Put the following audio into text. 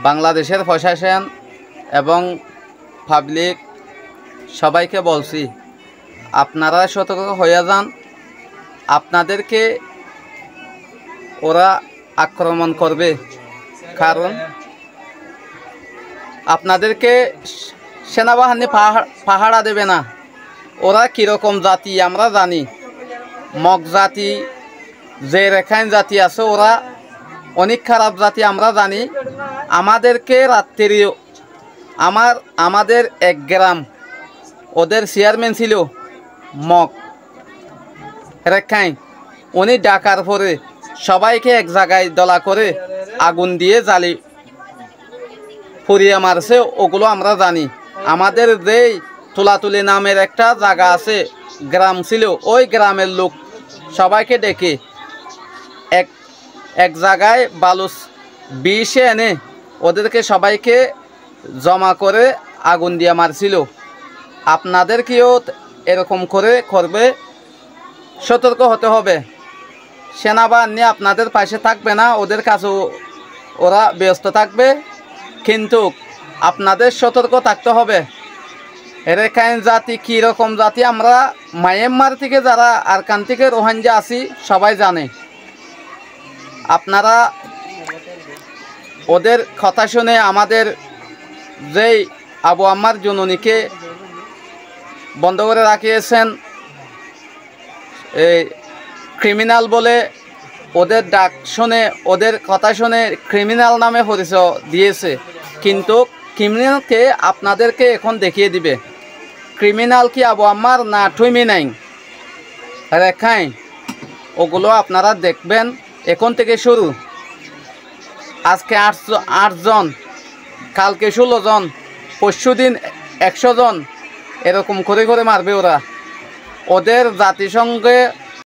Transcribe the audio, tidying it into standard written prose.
বাংলাদেশের প্রশাসন এবং পাবলিক সবাইকে বলছি, আপনারা সতর্ক হয়ে যান। আপনাদেরকে ওরা আক্রমণ করবে, কারণ আপনাদেরকে সেনাবাহিনী পাহারা দেবে না। ওরা কীরকম জাতি আমরা জানি। মগ জাতি, যে রেখাইন জাতি আছে, ওরা অনেক খারাপ জাতি আমরা জানি। আমাদেরকে রাত্রি আমাদের এক গ্রাম ওদের চেয়ারম্যান ছিল মগ রেখাইন, উনি ডাকার পরে সবাইকে এক জায়গায় দলা করে আগুন দিয়ে জ্বালি পুড়িয়ে মারছে, ওগুলো আমরা জানি। আমাদের যেই তুলাতুলি নামের একটা জায়গা আছে, গ্রাম ছিল, ওই গ্রামের লোক সবাইকে ডেকে এক জায়গায় বালুস বিষে এনে ওদেরকে সবাইকে জমা করে আগুন দিয়ে মারছিল। আপনাদেরকেও এরকম করে করবে, সতর্ক হতে হবে। সেনাবাহিনী আপনাদের পাশে থাকবে না, ওদের কাছেও ওরা ব্যস্ত থাকবে, কিন্তু আপনাদের সতর্ক থাকতে হবে। রেখাইন জাতি কীরকম জাতি আমরা মায়ানমার থেকে যারা আরকান থেকে রোহিঙ্গা আছি সবাই জানে। আপনারা ওদের কথা শুনে আমাদের যেই আবু আম্মার জননীকে বন্ধ করে রাখিয়েছেন, এই ক্রিমিনাল বলে ওদের ডাক শুনে, ওদের কথা শুনে ক্রিমিনাল নামে পরিচয় দিয়েছে। কিন্তু ক্রিমিনালকে আপনাদেরকে এখন দেখিয়ে দিবে। ক্রিমিনাল কি আবু আম্মার না টুইমি নাই রেখাই, ওগুলো আপনারা দেখবেন। এখন থেকে শুরু। আজকে 8 জন, কালকে 16 জন, পরশু দিন 100 জন, এরকম করে করে মারবে ওরা। ওদের জাতিসংঘে